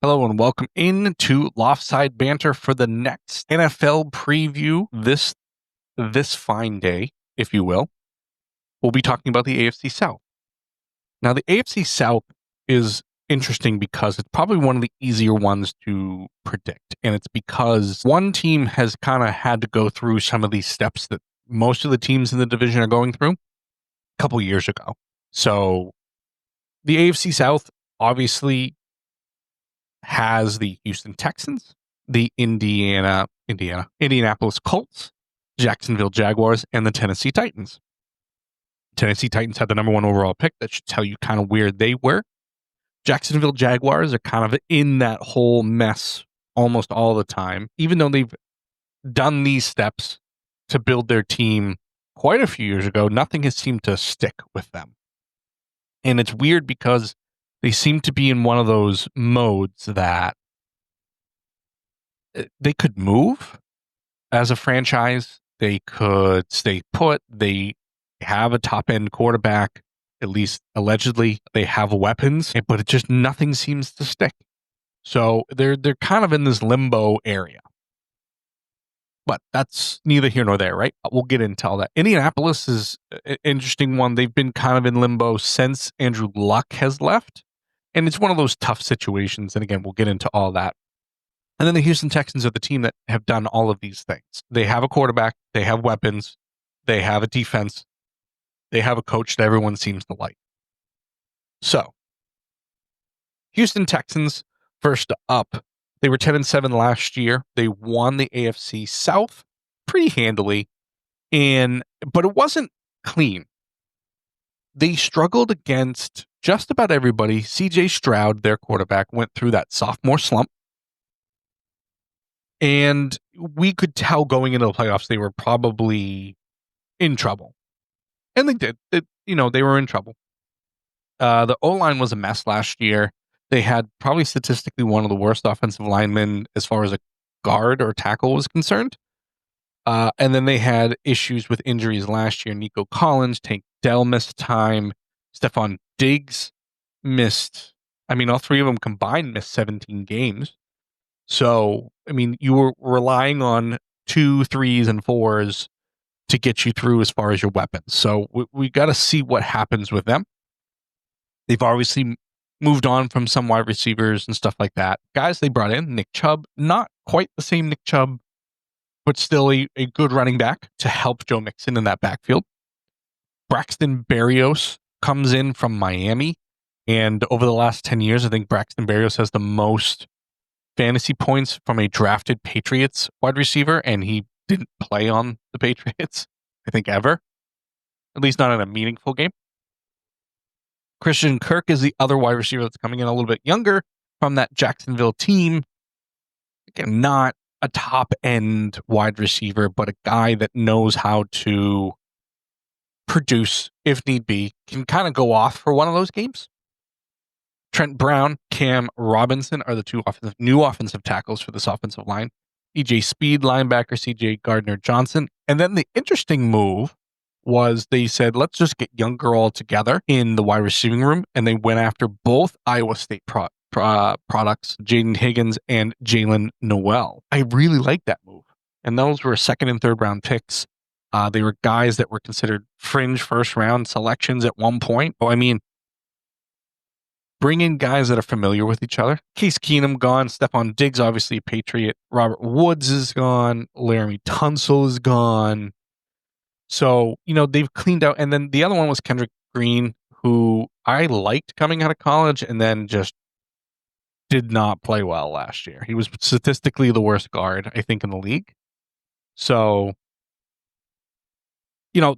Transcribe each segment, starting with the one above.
Hello and welcome into Loftside Banter for the next NFL preview this fine day, if you will. We'll be talking about the AFC South. Now, the AFC South is interesting because it's probably one of the easier ones to predict. And it's because one team has kind of had to go through some of these steps that most of the teams in the division are going through a couple years ago. So the AFC South obviously has the Houston Texans, the Indianapolis Colts, Jacksonville Jaguars, and the Tennessee Titans. Tennessee Titans had the number one overall pick. That should tell you kind of where they were. Jacksonville Jaguars are kind of in that whole mess almost all the time, even though they've done these steps to build their team quite a few years ago. Nothing has seemed to stick with them. And it's weird because they seem to be in one of those modes that they could move as a franchise. They could stay put. They have a top-end quarterback, at least allegedly. They have weapons, but it just nothing seems to stick. So they're kind of in this limbo area. But that's neither here nor there, right? We'll get into all that. Indianapolis is an interesting one. They've been kind of in limbo since Andrew Luck has left. And it's one of those tough situations. And again, we'll get into all that. And then the Houston Texans are the team that have done all of these things. They have a quarterback. They have weapons. They have a defense. They have a coach that everyone seems to like. So, Houston Texans, first up, they were 10-7 last year. They won the AFC South pretty handily, but it wasn't clean. They struggled against just about everybody. CJ Stroud, their quarterback, went through that sophomore slump. And we could tell going into the playoffs they were probably in trouble. And they did. They were in trouble. The O-line was a mess last year. They had probably statistically one of the worst offensive linemen as far as a guard or tackle was concerned. And then they had issues with injuries last year. Nico Collins, Tank Dell missed time. Stephon Diggs missed. All three of them combined missed 17 games. So, you were relying on 2, 3s, and 4s to get you through as far as your weapons. So we got to see what happens with them. They've obviously moved on from some wide receivers and stuff like that. Guys they brought in, Nick Chubb, not quite the same Nick Chubb, but still a good running back to help Joe Mixon in that backfield. Braxton Berrios comes in from Miami. And over the last 10 years, I think Braxton Berrios has the most fantasy points from a drafted Patriots wide receiver, and he didn't play on the Patriots, I think, ever. At least not in a meaningful game. Christian Kirk is the other wide receiver that's coming in a little bit younger from that Jacksonville team. Again, not a top-end wide receiver, but a guy that knows how to produce, if need be, can kind of go off for one of those games. Trent Brown, Cam Robinson are the two new offensive tackles for this offensive line. EJ Speed, linebacker, CJ Gardner-Johnson. And then the interesting move was they said, let's just get younger all together in the wide receiving room. And they went after both Iowa State products, Jaden Higgins and Jalen Noel. I really like that move. And those were second and third round picks. They were guys that were considered fringe first round selections at one point. Bring in guys that are familiar with each other. Case Keenum gone. Stephon Diggs, obviously a Patriot. Robert Woods is gone. Laramie Tunsil is gone. So, they've cleaned out. And then the other one was Kendrick Green, who I liked coming out of college and then just did not play well last year. He was statistically the worst guard, I think, in the league. So,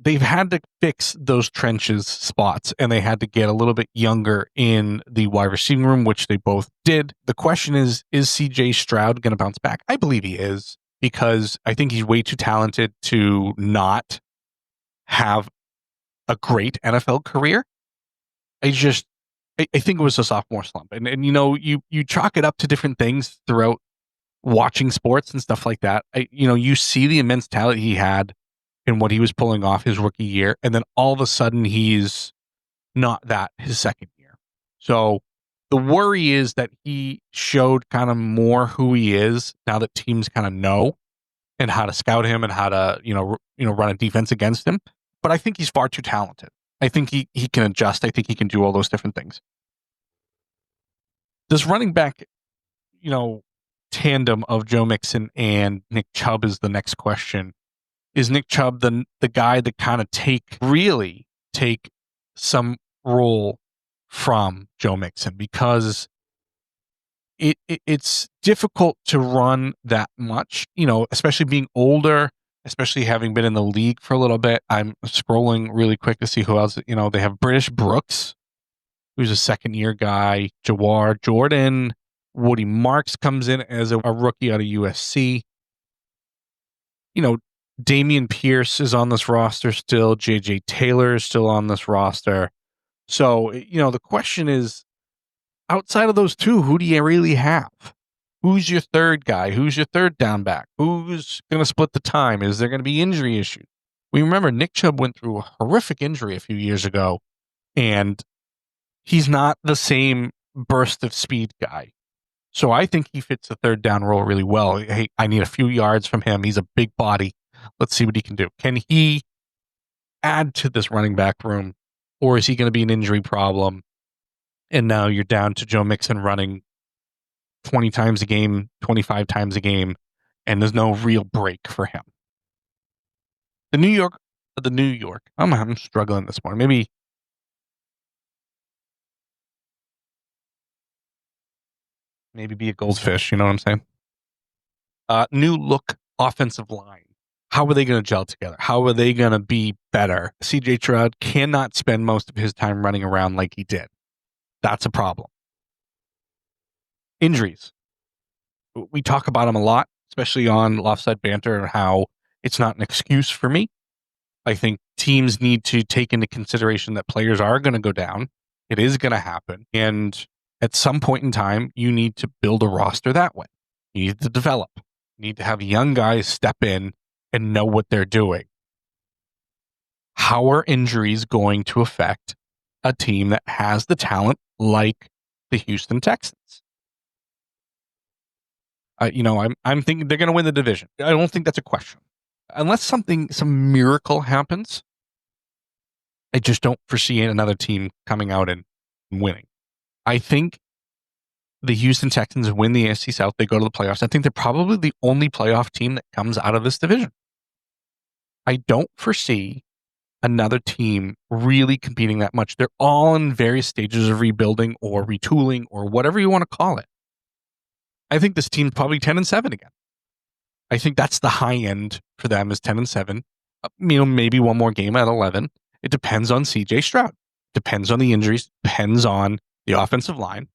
they've had to fix those trenches spots, and they had to get a little bit younger in the wide receiving room, which they both did. The question is CJ Stroud going to bounce back? I believe he is, because I think he's way too talented to not have a great NFL career. I think it was a sophomore slump. And you chalk it up to different things throughout watching sports and stuff like that. You see the immense talent he had in what he was pulling off his rookie year, and then all of a sudden he's not that his second year. So The worry is that he showed kind of more who he is now that teams kind of know and how to scout him and how to, run a defense against him. But I think he's far too talented. I think he can adjust. I think he can do all those different things. This running back, tandem of Joe Mixon and Nick Chubb is the next question. Is Nick Chubb the guy that kind of really take some role from Joe Mixon? Because it's difficult to run that much, especially being older, especially having been in the league for a little bit. I'm scrolling really quick to see who else. They have British Brooks, who's a second-year guy, Jawar Jordan, Woody Marks comes in as a rookie out of USC. Damian Pierce is on this roster still. J.J. Taylor is still on this roster. So, the question is, outside of those two, who do you really have? Who's your third guy? Who's your third down back? Who's going to split the time? Is there going to be injury issues? We remember Nick Chubb went through a horrific injury a few years ago, and he's not the same burst of speed guy. So I think he fits the third down role really well. Hey, I need a few yards from him. He's a big body. Let's see what he can do. Can he add to this running back room, or is he going to be an injury problem? And now you're down to Joe Mixon running 20 times a game, 25 times a game, and there's no real break for him. The New York. I'm struggling this morning. Maybe be a goldfish. You know what I'm saying? New look offensive line. How are they going to gel together? How are they going to be better? CJ Stroud cannot spend most of his time running around like he did. That's a problem. Injuries. We talk about them a lot, especially on Loftside Banter, and how it's not an excuse for me. I think teams need to take into consideration that players are going to go down. It is going to happen. And at some point in time, you need to build a roster that way. You need to develop. You need to have young guys step in and know what they're doing. How are injuries going to affect a team that has the talent like the Houston Texans? I'm thinking they're going to win the division. I don't think that's a question. Unless some miracle happens, I just don't foresee another team coming out and winning. I think the Houston Texans win the AFC South. They go to the playoffs. I think they're probably the only playoff team that comes out of this division. I don't foresee another team really competing that much. They're all in various stages of rebuilding or retooling or whatever you want to call it. I think this team's probably 10-7 again. I think that's the high end for them is 10-7. Maybe one more game at 11. It depends on CJ Stroud. Depends on the injuries. Depends on the offensive line.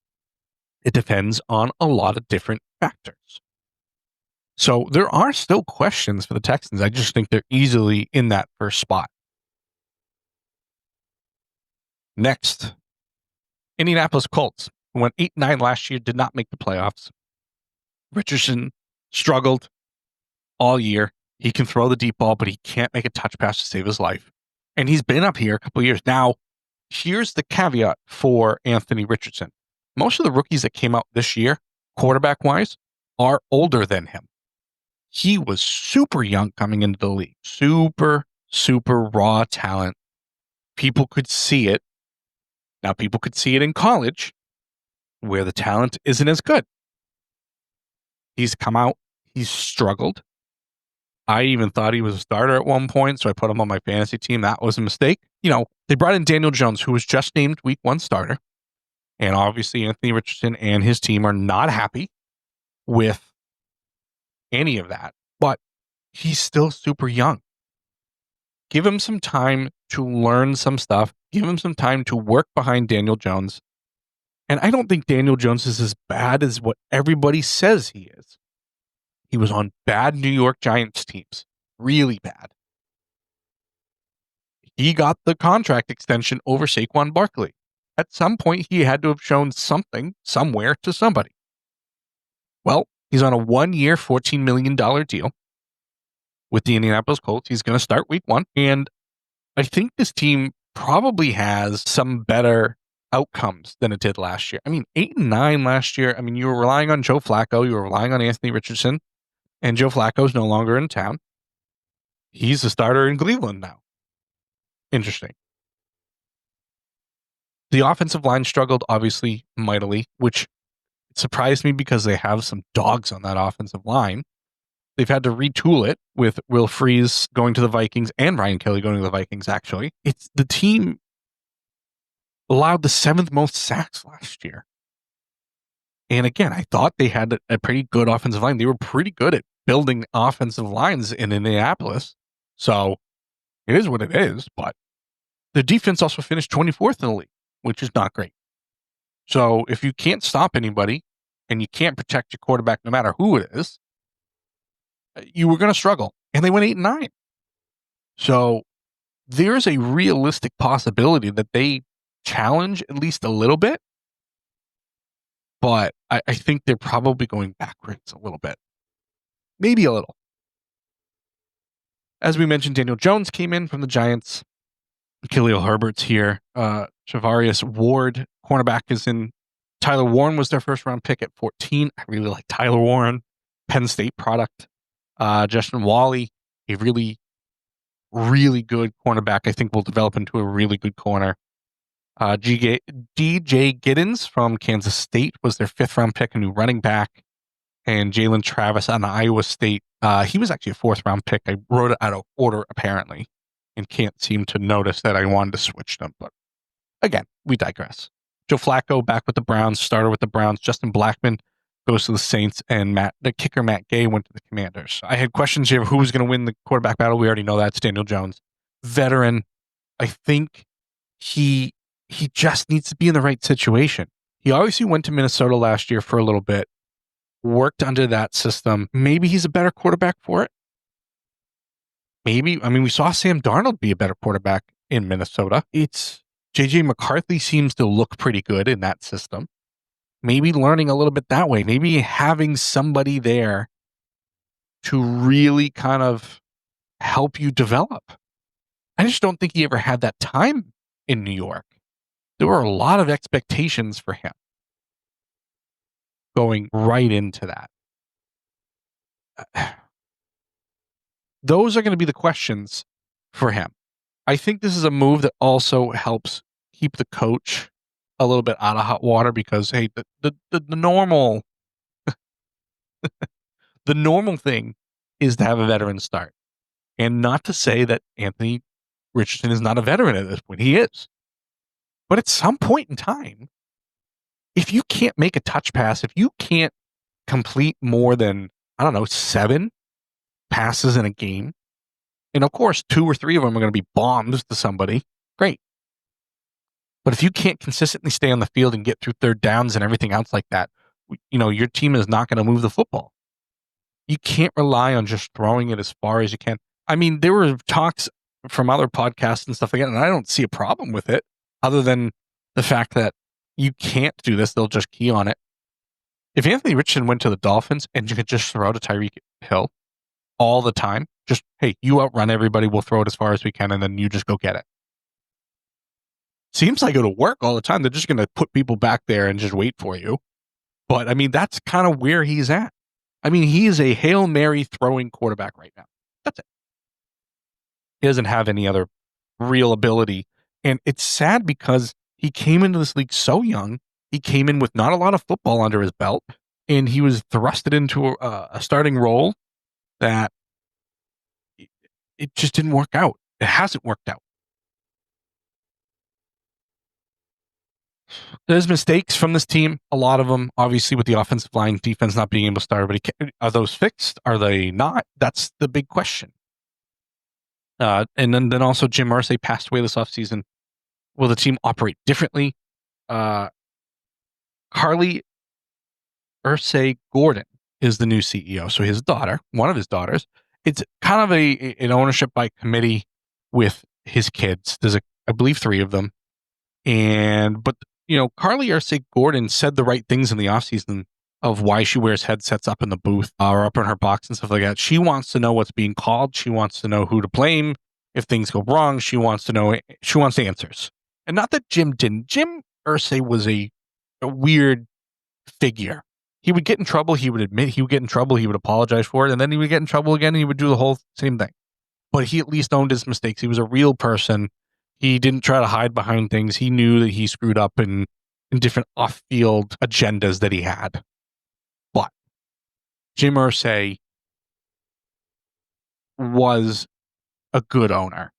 It depends on a lot of different factors. So there are still questions for the Texans. I just think they're easily in that first spot. Next, Indianapolis Colts, who went 8-9 last year, did not make the playoffs. Richardson struggled all year. He can throw the deep ball, but he can't make a touch pass to save his life. And he's been up here a couple of years. Now, here's the caveat for Anthony Richardson. Most of the rookies that came out this year, quarterback-wise, are older than him. He was super young coming into the league. Super, super raw talent. People could see it. Now, people could see it in college, where the talent isn't as good. He's come out. He's struggled. I even thought he was a starter at one point, so I put him on my fantasy team. That was a mistake. They brought in Daniel Jones, who was just named Week 1 starter. And obviously, Anthony Richardson and his team are not happy with any of that. But he's still super young. Give him some time to learn some stuff. Give him some time to work behind Daniel Jones. And I don't think Daniel Jones is as bad as what everybody says he is. He was on bad New York Giants teams. Really bad. He got the contract extension over Saquon Barkley. At some point, he had to have shown something somewhere to somebody. Well, he's on a 1-year, $14 million deal with the Indianapolis Colts. He's going to start Week 1. And I think this team probably has some better outcomes than it did last year. I mean, 8-9 last year. I mean, you were relying on Joe Flacco. You were relying on Anthony Richardson. And Joe Flacco's no longer in town. He's the starter in Cleveland now. Interesting. The offensive line struggled, obviously, mightily, which surprised me because they have some dogs on that offensive line. They've had to retool it with Will Freeze going to the Vikings and Ryan Kelly going to the Vikings, actually. It's the team allowed the 7th most sacks last year. And again, I thought they had a pretty good offensive line. They were pretty good at building offensive lines in Indianapolis. So it is what it is, but the defense also finished 24th in the league, which is not great. So if you can't stop anybody and you can't protect your quarterback no matter who it is, you were going to struggle. And they went 8-9. So there's a realistic possibility that they challenge at least a little bit. But I think they're probably going backwards a little bit. Maybe a little. As we mentioned, Daniel Jones came in from the Giants. Khalil Herbert's here. Javarius Ward, cornerback, is in. Tyler Warren was their first-round pick at 14. I really like Tyler Warren. Penn State product. Justin Wally, a really, really good cornerback. I think will develop into a really good corner. DJ Giddens from Kansas State was their 5th-round pick, a new running back. And Jalen Travis on Iowa State. He was actually a 4th-round pick. I wrote it out of order, apparently, and can't seem to notice that I wanted to switch them. But again, we digress. Joe Flacco back with the Browns, starter with the Browns. Justin Blackmon goes to the Saints, and the kicker Matt Gay went to the Commanders. I had questions here of who was going to win the quarterback battle. We already know that. It's Daniel Jones. Veteran. I think he just needs to be in the right situation. He obviously went to Minnesota last year for a little bit, worked under that system. Maybe he's a better quarterback for it. Maybe. I mean, we saw Sam Darnold be a better quarterback in Minnesota. It's J.J. McCarthy seems to look pretty good in that system. Maybe learning a little bit that way. Maybe having somebody there to really kind of help you develop. I just don't think he ever had that time in New York. There were a lot of expectations for him going right into that. Those are going to be the questions for him. I think this is a move that also helps keep the coach a little bit out of hot water because, hey, the normal the normal thing is to have a veteran start. And not to say that Anthony Richardson is not a veteran at this point. He is. But at some point in time, if you can't make a touch pass, if you can't complete more than, 7 passes in a game, and of course, 2 or 3 of them are going to be bombs to somebody, great. But if you can't consistently stay on the field and get through third downs and everything else like that, your team is not going to move the football. You can't rely on just throwing it as far as you can. I mean, there were talks from other podcasts and stuff like that, and I don't see a problem with it other than the fact that you can't do this. They'll just key on it. If Anthony Richardson went to the Dolphins and you could just throw to Tyreek Hill all the time, just, hey, you outrun everybody, we'll throw it as far as we can, and then you just go get it. Seems like it'll work all the time. They're just going to put people back there and just wait for you. But, I mean, that's kind of where he's at. I mean, he is a Hail Mary throwing quarterback right now. That's it. He doesn't have any other real ability. And it's sad because he came into this league so young. He came in with not a lot of football under his belt, and he was thrusted into a starting role that it just didn't work out. It hasn't worked out. There's mistakes from this team, a lot of them, obviously, with the offensive line, defense not being able to start everybody. Are those fixed? Are they not? That's the big question. And then also Jim Irsay passed away this offseason. Will the team operate differently? Carly Irsay Gordon is the new CEO. So his daughter, one of his daughters, it's kind of an ownership by committee with his kids. There's I believe 3 of them. But Carly Irsay Gordon said the right things in the offseason of why she wears headsets up in the booth or up in her box and stuff like that. She wants to know what's being called. She wants to know who to blame if things go wrong. She wants to know. She wants answers. And not that Jim didn't. Jim Irsay was a weird figure. He would get in trouble. He would admit he would get in trouble. He would apologize for it. And then he would get in trouble again. And he would do the whole same thing. But he at least owned his mistakes. He was a real person. He didn't try to hide behind things. He knew that he screwed up in different off-field agendas that he had. But Jim Irsay was a good owner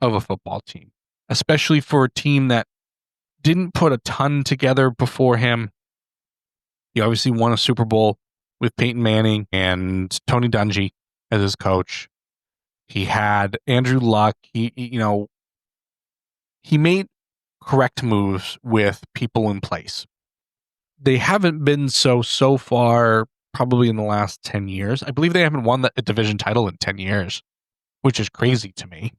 of a football team, especially for a team that didn't put a ton together before him. He obviously won a Super Bowl with Peyton Manning and Tony Dungy as his coach. He had Andrew Luck. He made correct moves with people in place. They haven't been so far, probably in the last 10 years. I believe they haven't won a division title in 10 years, which is crazy to me.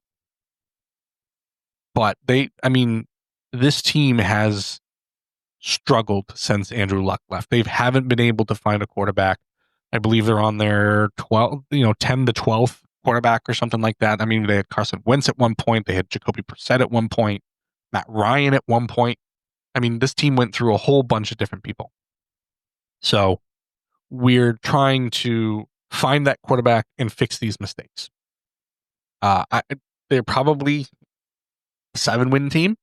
But this team has struggled since Andrew Luck left. They haven't been able to find a quarterback. I believe they're on their 10 to 12th quarterback or something like that. I mean, they had Carson Wentz at one point. They had Jacoby Brissett at one point. Matt Ryan at one point. I mean, this team went through a whole bunch of different people. So we're trying to find that quarterback and fix these mistakes. They're probably a 7-win team.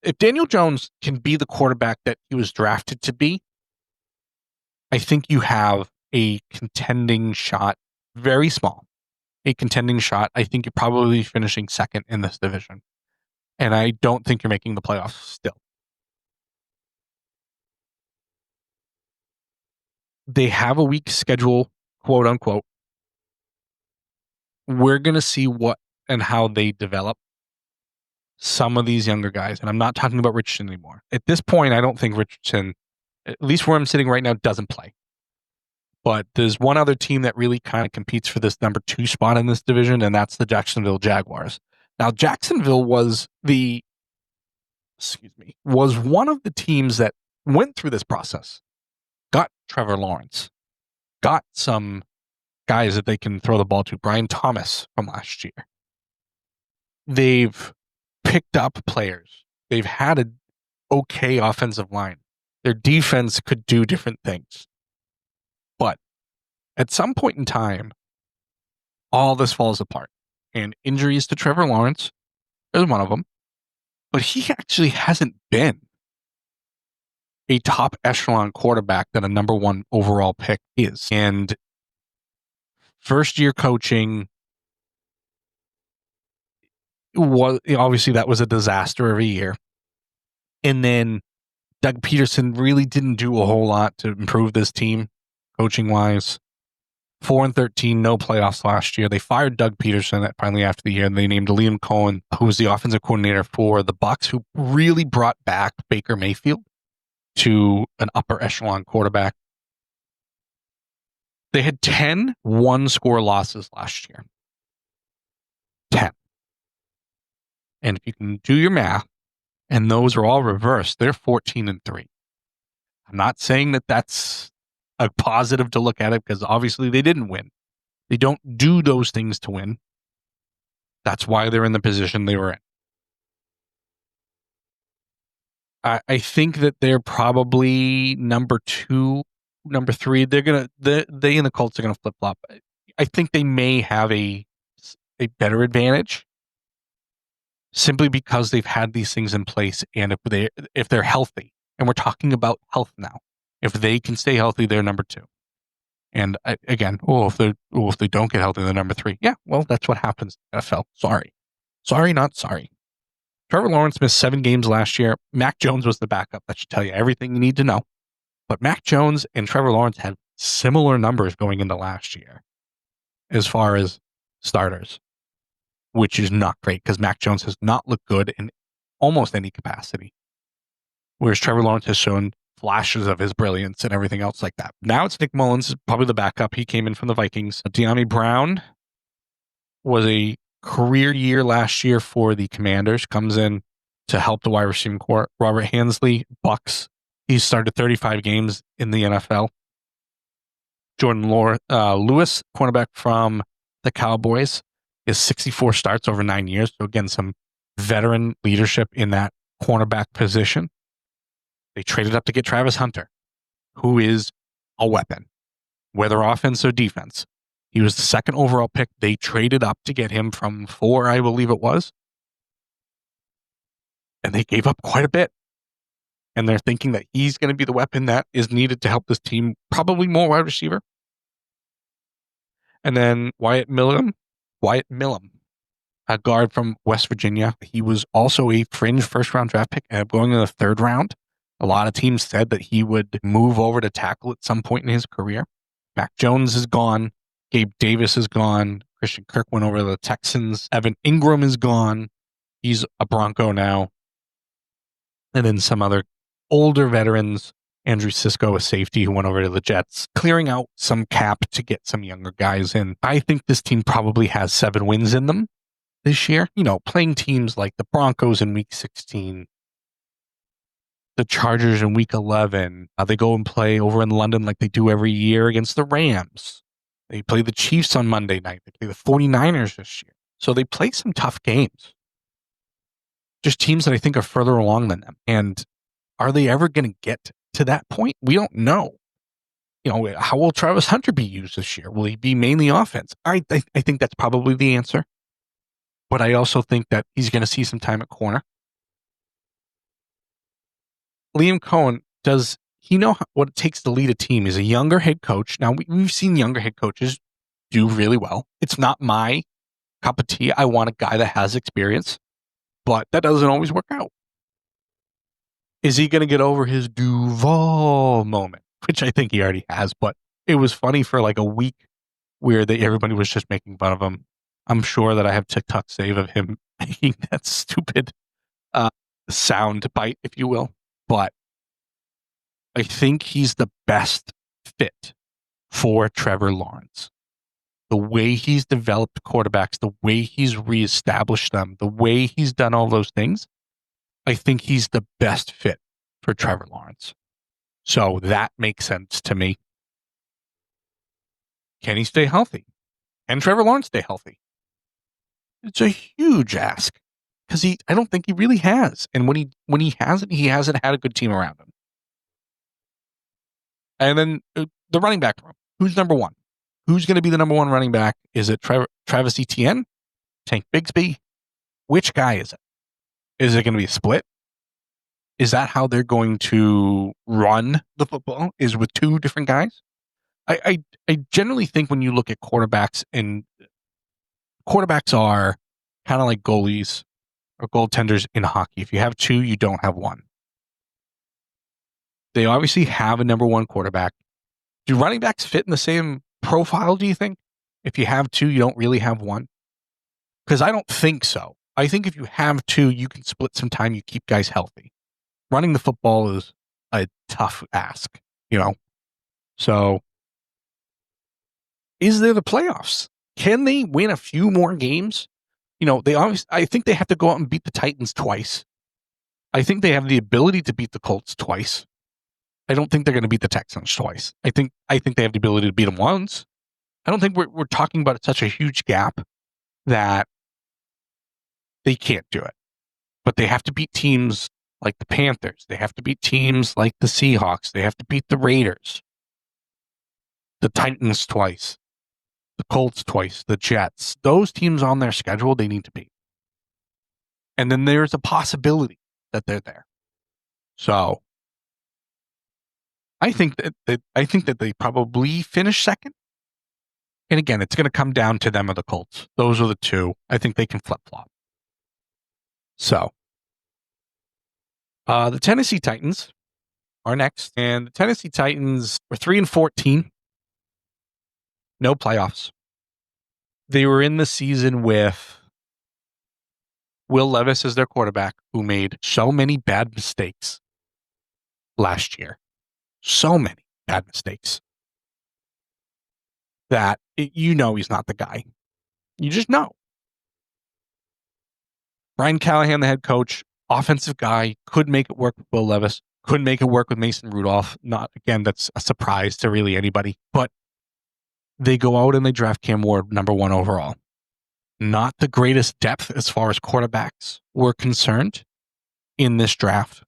If Daniel Jones can be the quarterback that he was drafted to be, I think you have a contending shot, very small, a contending shot. I think you're probably finishing second in this division. And I don't think you're making the playoffs still. They have a weak schedule, quote unquote. We're going to see what and how they develop some of these younger guys. And I'm not talking about Richardson anymore. At this point, I don't think Richardson, at least where I'm sitting right now, doesn't play. But there's one other team that really kind of competes for this number 2 spot in this division, and that's the Jacksonville Jaguars. Now, Jacksonville was one of the teams that went through this process, got Trevor Lawrence, got some guys that they can throw the ball to, Brian Thomas from last year. They've picked up players. They've had an okay offensive line. Their defense could do different things. But at some point in time, all this falls apart. And injuries to Trevor Lawrence is one of them. But he actually hasn't been a top echelon quarterback that a number 1 overall pick is. And first year coaching was obviously that was a disaster every year. And then Doug Peterson really didn't do a whole lot to improve this team coaching wise. 4-13, no playoffs last year. They fired Doug Peterson finally after the year, and they named Liam Cohen, who was the offensive coordinator for the Bucs, who really brought back Baker Mayfield to an upper echelon quarterback. They had 10 one-score losses last year. 10. And if you can do your math, and those are all reversed, they're 14-3. I'm not saying that that's a positive to look at it, because obviously they didn't win. They don't do those things to win. That's why they're in the position they were in. I think that they're probably number 2, number 3. They and the Colts are gonna flip flop. I think they may have a better advantage simply because they've had these things in place, and if they're healthy, and we're talking about health now, if they can stay healthy, they're number 2. And if they don't get healthy, they're number 3. Yeah, well, that's what happens in the NFL. Sorry, not sorry. Trevor Lawrence missed 7 games last year. Mac Jones was the backup. That should tell you everything you need to know. But Mac Jones and Trevor Lawrence had similar numbers going into last year as far as starters, which is not great because Mac Jones has not looked good in almost any capacity, whereas Trevor Lawrence has shown flashes of his brilliance and everything else like that. Now it's Nick Mullins, probably the backup. He came in from the Vikings. De'Ami Brown was a career year last year for the Commanders, comes in to help the wide receiving corps. Robert Hansley, Bucks. He started 35 games in the NFL. Jordan Lewis, cornerback from the Cowboys, is 64 starts over 9 years. So again, some veteran leadership in that cornerback position. They traded up to get Travis Hunter, who is a weapon, whether offense or defense. He was the second overall pick. They traded up to get him from 4, I believe it was. And they gave up quite a bit. And they're thinking that he's going to be the weapon that is needed to help this team, probably more wide receiver. And then Wyatt Millam, a guard from West Virginia. He was also a fringe first-round draft pick, ended up going in the 3rd round. A lot of teams said that he would move over to tackle at some point in his career. Mac Jones is gone. Gabe Davis is gone. Christian Kirk went over to the Texans. Evan Ingram is gone. He's a Bronco now. And then some other older veterans. Andrew Sisko, a safety who went over to the Jets, clearing out some cap to get some younger guys in. I think this team probably has 7 wins in them this year. You know, playing teams like the Broncos in week 16, the Chargers in week 11. They go and play over in London like they do every year against the Rams. They play the Chiefs on Monday night. They play the 49ers this year. So they play some tough games. Just teams that I think are further along than them. And are they ever going to get to that point? We don't know. You know, how will Travis Hunter be used this year? Will he be mainly offense? I think that's probably the answer. But I also think that he's going to see some time at corner. Liam Cohen, does he know what it takes to lead a team? He's a younger head coach. Now, we've seen younger head coaches do really well. It's not my cup of tea. I want a guy that has experience, but that doesn't always work out. Is he going to get over his Duval moment? Which I think he already has, but it was funny for like a week where everybody was just making fun of him. I'm sure that I have TikTok save of him making that stupid sound bite, if you will. But I think he's the best fit for Trevor Lawrence. The way he's developed quarterbacks, the way he's reestablished them, the way he's done all those things, I think he's the best fit for Trevor Lawrence. So that makes sense to me. Can he stay healthy? Can Trevor Lawrence stay healthy? It's a huge ask because I don't think he really has. And when he hasn't had a good team around him. And then the running back room. Who's number one? Who's going to be the number one running back? Is it Travis Etienne? Tank Bigsby? Which guy is it? Is it going to be a split? Is that how they're going to run the football? Is with 2 different guys? I generally think when you look at quarterbacks, and quarterbacks are kind of like goalies or goaltenders in hockey. If you have 2, you don't have 1. They obviously have a number 1 quarterback. Do running backs fit in the same profile, do you think? If you have 2, you don't really have 1? Because I don't think so. I think if you have 2, you can split some time, you keep guys healthy. Running the football is a tough ask, you know? So, is there the playoffs? Can they win a few more games? You know, I think they have to go out and beat the Titans twice. I think they have the ability to beat the Colts twice. I don't think they're going to beat the Texans twice. I think they have the ability to beat them once. I don't think we're talking about such a huge gap that they can't do it. But they have to beat teams like the Panthers. They have to beat teams like the Seahawks. They have to beat the Raiders, the Titans twice, the Colts twice, the Jets. Those teams on their schedule, they need to beat. And then there's a possibility that they're there. So I think that they probably finish second. And again, it's going to come down to them or the Colts. Those are the 2. I think they can flip-flop. So the Tennessee Titans are next. And the Tennessee Titans were 3-14. No playoffs. They were in the season with Will Levis as their quarterback, who made so many bad mistakes last year. So many bad mistakes that he's not the guy. You just know. Brian Callahan, the head coach, offensive guy, could make it work with Will Levis, could make it work with Mason Rudolph. Not, again, that's a surprise to really anybody. But they go out and they draft Cam Ward number 1 overall. Not the greatest depth as far as quarterbacks were concerned in this draft.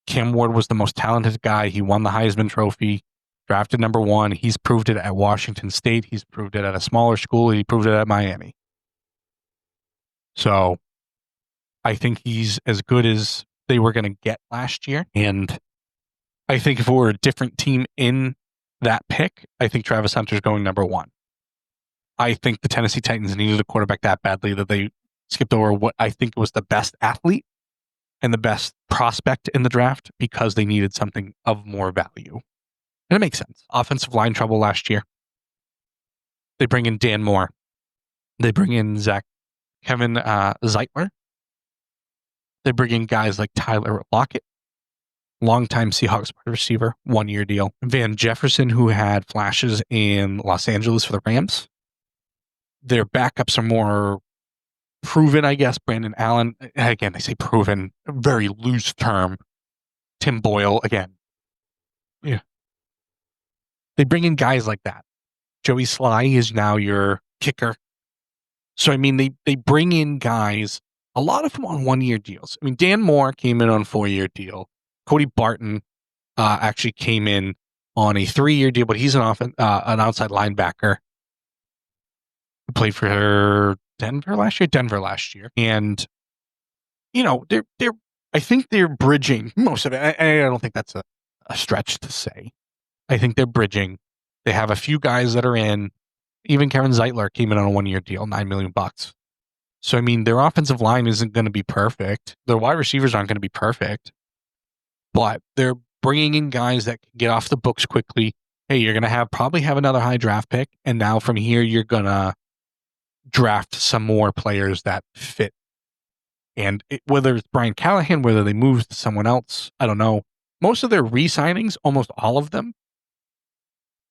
Cam Ward was the most talented guy. He won the Heisman Trophy, drafted number 1. He's proved it at Washington State. He's proved it at a smaller school. He proved it at Miami. So I think he's as good as they were going to get last year. And I think if it were a different team in that pick, I think Travis Hunter's going number 1. I think the Tennessee Titans needed a quarterback that badly that they skipped over what I think was the best athlete and the best prospect in the draft because they needed something of more value. And it makes sense. Offensive line trouble last year. They bring in Dan Moore. They bring in Kevin Zeitler. They bring in guys like Tyler Lockett, longtime Seahawks wide receiver, 1-year deal. Van Jefferson, who had flashes in Los Angeles for the Rams. Their backups are more proven, I guess. Brandon Allen, again, I say proven, a very loose term. Tim Boyle, again. Yeah. They bring in guys like that. Joey Sly is now your kicker. So, I mean, they bring in guys, a lot of them on 1-year deals. I mean, Dan Moore came in on a 4-year deal. Cody Barton actually came in on a 3-year deal, but he's an outside linebacker who played for Denver last year. And, you know, I think they're bridging most of it. I don't think that's a stretch to say. I think they're bridging. They have a few guys that are in. Even Kevin Zeitler came in on a 1-year deal, $9 million. So, I mean, their offensive line isn't going to be perfect. Their wide receivers aren't going to be perfect. But they're bringing in guys that can get off the books quickly. Hey, you're going to probably have another high draft pick. And now from here, you're going to draft some more players that fit. And whether it's Brian Callahan, whether they move to someone else, I don't know. Most of their re-signings, almost all of them,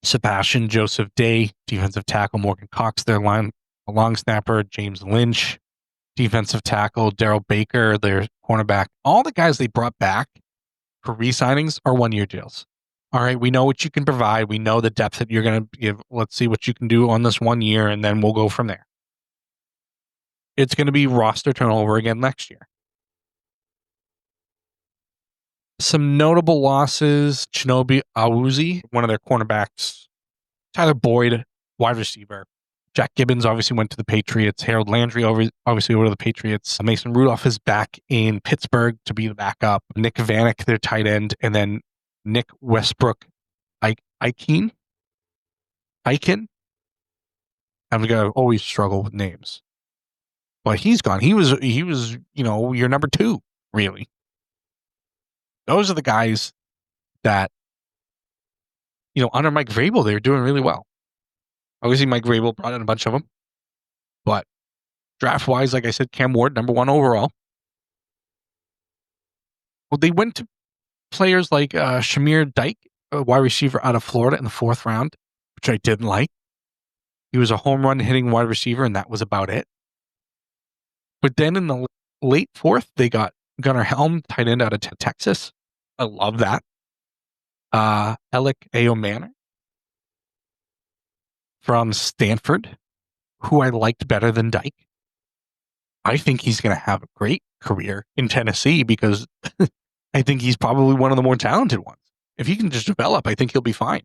Sebastian Joseph Day, defensive tackle, Morgan Cox, their long snapper, James Lynch, defensive tackle, Darrell Baker, their cornerback. All the guys they brought back for re-signings are 1-year deals. All right, we know what you can provide. We know the depth that you're going to give. Let's see what you can do on this 1 year, and then we'll go from there. It's going to be roster turnover again next year. Some notable losses, Chidobe Awuzie, one of their cornerbacks, Tyler Boyd, wide receiver. Jack Gibbons obviously went to the Patriots. Harold Landry obviously over to the Patriots. Mason Rudolph is back in Pittsburgh to be the backup. Nick Vanek, their tight end, and then Nick Westbrook Ikin. I'm going to always struggle with names. But he's gone. He was, your number 2, really. Those are the guys that, under Mike Vrabel, they were doing really well. Obviously, Mike Vrabel brought in a bunch of them. But draft-wise, like I said, Cam Ward, number 1 overall. Well, they went to players like Shamir Dyke, a wide receiver out of Florida in the 4th round, which I didn't like. He was a home run hitting wide receiver, and that was about it. But then in the late 4th, they got Gunnar Helm, tight end out of Texas. I love that. Alec Ayomanor from Stanford, who I liked better than Dyke. I think he's going to have a great career in Tennessee because I think he's probably one of the more talented ones. If he can just develop, I think he'll be fine.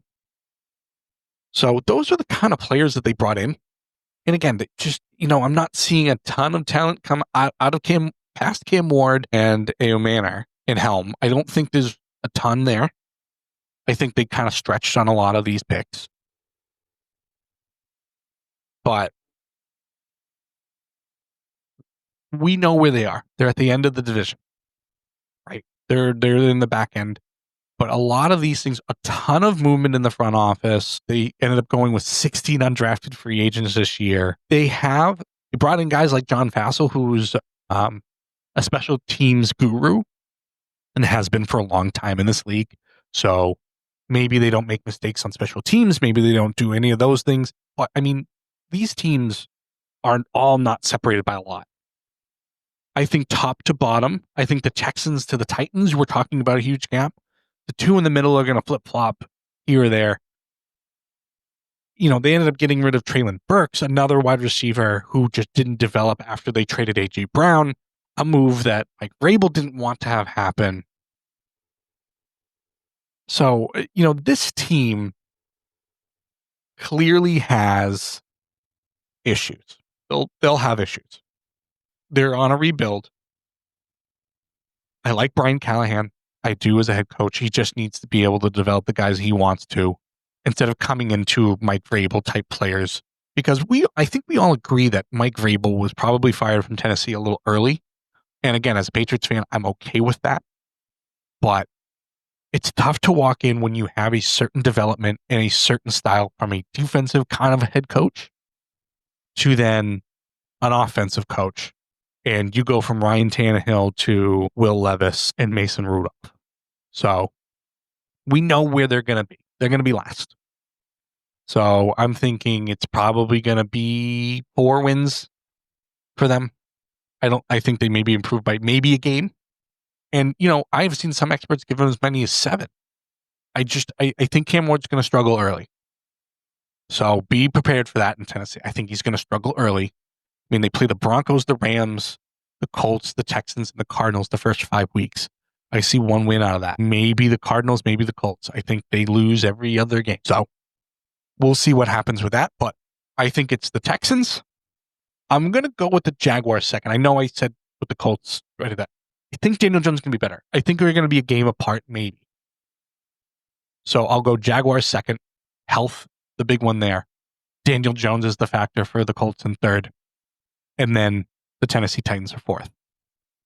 So those are the kind of players that they brought in. And again, they just, I'm not seeing a ton of talent come out of past Cam Ward and Ayomanor and Helm. I don't think there's a ton there. I think they kind of stretched on a lot of these picks. But we know where they are. They're at the end of the division. Right? They're in the back end. But a lot of these things, a ton of movement in the front office. They ended up going with 16 undrafted free agents this year. They brought in guys like John Fassel, who's a special teams guru and has been for a long time in this league. So maybe they don't make mistakes on special teams. Maybe they don't do any of those things. But I mean, these teams are all not separated by a lot. I think top to bottom, I think the Texans to the Titans, we're talking about a huge gap. The 2 in the middle are going to flip-flop here or there. They ended up getting rid of Treylon Burks, another wide receiver who just didn't develop after they traded A.J. Brown, a move that Mike Vrabel didn't want to have happen. So, this team clearly has issues. They'll have issues. They're on a rebuild. I like Brian Callahan. I do as a head coach. He just needs to be able to develop the guys he wants to instead of coming into Mike Vrabel type players. Because I think we all agree that Mike Vrabel was probably fired from Tennessee a little early. And again, as a Patriots fan, I'm okay with that. But it's tough to walk in when you have a certain development and a certain style from a defensive kind of a head coach to then an offensive coach. And you go from Ryan Tannehill to Will Levis and Mason Rudolph. So we know where they're going to be. They're going to be last. So I'm thinking it's probably going to be 4 wins for them. I think they maybe improve by maybe a game. And, I've seen some experts give them as many as 7. I think Cam Ward's going to struggle early. So be prepared for that in Tennessee. I think he's going to struggle early. I mean, they play the Broncos, the Rams, the Colts, the Texans, and the Cardinals the first 5 weeks. I see 1 win out of that. Maybe the Cardinals, maybe the Colts. I think they lose every other game. So we'll see what happens with that. But I think it's the Texans. I'm going to go with the Jaguars second. I know I said with the Colts right at that. I think Daniel Jones is going to be better. I think they're going to be a game apart, maybe. So I'll go Jaguars second. Health, the big one there. Daniel Jones is the factor for the Colts in third. And then the Tennessee Titans are fourth.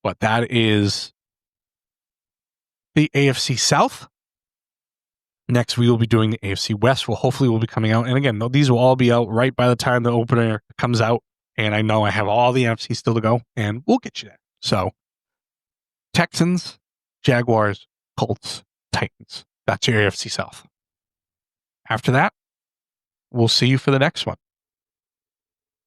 But that is the AFC South. Next, we will be doing the AFC West. Hopefully will be coming out. And again, these will all be out right by the time the opener comes out. And I know I have all the NFC still to go. And we'll get you there. So, Texans, Jaguars, Colts, Titans. That's your AFC South. After that, we'll see you for the next one.